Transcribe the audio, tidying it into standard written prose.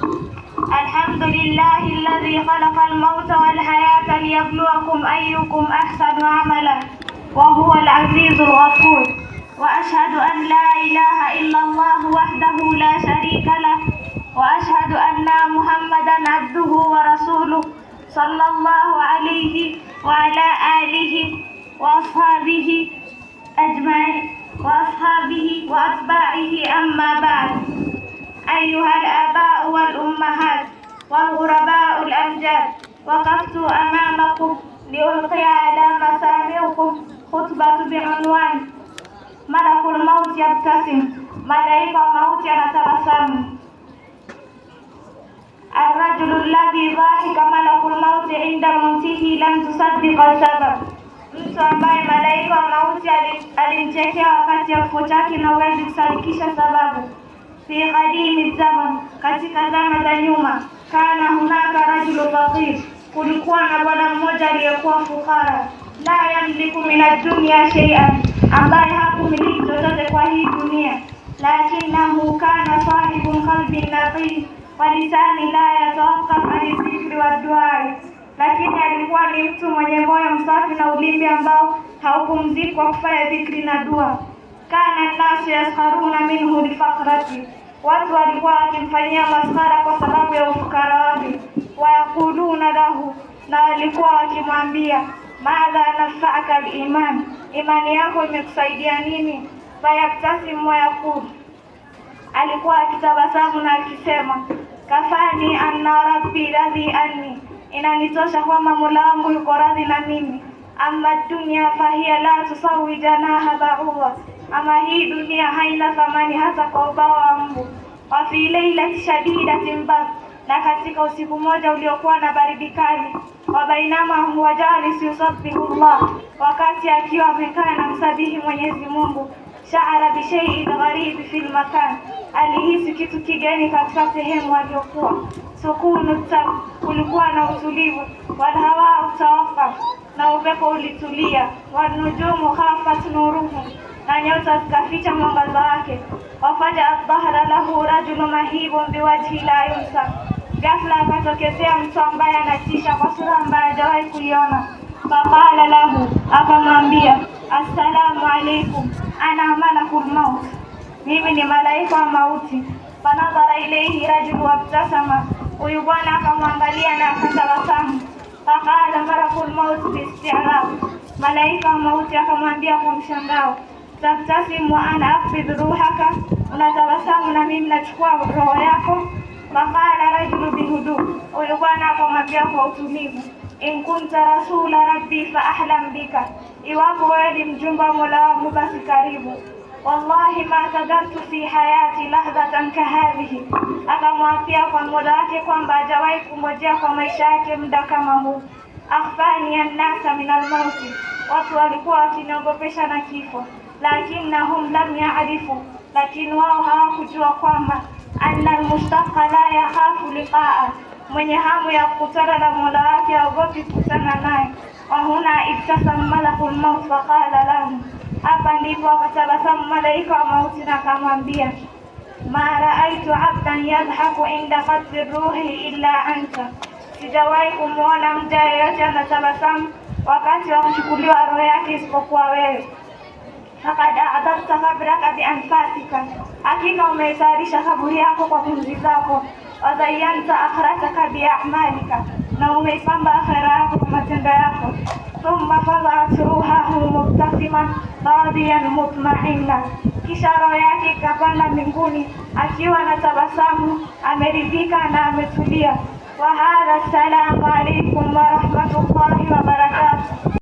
الحمد لله الذي خلق الموت والحياة ليبلوكم أيكم أحسن عملا وهو العزيز الغفور. وأشهد أن لا إله إلا الله وحده لا شريك له، وأشهد أن محمدا عبده ورسوله صلى الله عليه وعلى آله وأصحابه أجمعين وأتباعه. أما بعد، أيها الآباء والأمهات والغرباء الأمجاد، وقفت أمامكم لألقي على مسامعكم خطبة بعنوان ملك الموت يبتسم. ملائكة الموت يتبسم. الرجل الذي ضحك ملك الموت عند موته لم تصدق السبب. Mtu ambaye malaika wa mauti alimchekea wakati wa kifo chake na huwezi kusadikisha sababu. Fi qadimi zaman, katika zama za nyuma, kana hunaka rajulu faqir, kulikuwa na bwana mmoja aliyekuwa fukara, la yamliku min ad-dunya shay'an, ambaye hakumiliki chochote kwa hii dunia, lakinahu kana sahibu qalbin naqi wa lisani la yatawaqqaf an dhikri wa du'a, lakini alikuwa ni mtu mwenye moyo msafi na ulimi ambao haupumziki kwa kufanya dhikri na dua. Kana nasu yaskharuna minhu lifaqrati, watu walikuwa wakimfanyia maskhara kwa sababu ya ufukara wake. Wayakuluna lahu, na walikuwa wakimwambia, madha nafa'aka al-iman, imani yako imekusaidia nini? Fayabtasim wa yaqul, alikuwa akitabasamu na akisema, kafani anna rabbi radhi anni, inanitosha kwamba Mola wangu yuko radhi na mimi. Amma dunya fahiya la tusawi janaha ba'udha, ama hii dunia haina thamani hata kwa ubawa wa mbu. Wa fi lailati shadidatin bard, na katika usiku mmoja uliokuwa na baridi kali. Wa bainama huwa jalis yusabbihu Allah, wakati akiwa amekaa na msabihi Mwenyezi Mungu. Sha'ara bi shay'in gharib fil makan, alihisi kitu kigeni katika sehemu aliyokuwa. Sukunu tab, kulikuwa na utulivu. Wal hawa tawaqqaf, na upepo ulitulia. Wan nujumu khafat nuruhu, na nyota zikaficha mwangaza wake. Wafaja adhahara lahu rajulun mahibun biwajhi la yunsa, ghafla akatokezea mtu ambaye anatisha kwa sura ambayo hajawahi kuiona. Faqala lahu, akamwambia, assalamu alaikum, ana malakul maut, mimi ni malaika wa mauti. Fanadhara ilayhi rajulu wabtasama, huyu bwana akamwangalia na akatabasamu. Faqala malakul maut biisti'rab, malaika wa mauti akamwambia kwa mshangao, tabtasim wa ana aqbid ruhaka, unatabasamu na mimi nachukua roho yako. Faqala rajulu bihudu, huyu bwana akamwambia kwa utulivu, in kunta rasula rabbi fa ahlam bika, iwapo wewe ni mjumbe wa Mola wangu basi karibu. Wallahi ma tadartu fi hayati lahdatan kahadhihi, akamwapia kwa Mola wake kwamba hajawahi kumojea kwa maisha yake muda kama huu. Akhfani an-nasa min al-mauti, watu walikuwa wakiniogopesha na kifo. Lakinnahum lam ya'rifu, lakini wao hawakujua kwamba anna al-mushtaqa la yakhafu liqa'a, mwenye hamu ya kukutana na Mola wake haogopi kukutana naye. Wa huna ibtasama malakul maut faqala lahu, hapa ndipo akatabasamu malaika wa mauti na akamwambia, ma raaitu abdan yadhaku inda qatli ruhi illa anta, sijawahi kumuona mja yeyote anatabasamu wakati wa kuchukuliwa roho yake isipokuwa wewe. Faqad a'dadta qabraka bi anfasika, hakika umeitayarisha kaburi yako kwa pumzi zako. Wa zayyanta akhrataka bi a'malika, na umeipamba akhira yako kwa matendo yako. Thumma fadat ruhahu mubtasiman radiyan mutma'inna, kisha roho yake ikapanda mbinguni akiwa na tabasamu, ameridhika na ametulia. Wa hadha, assalamu alaykum wa rahmatullahi wa barakatuh.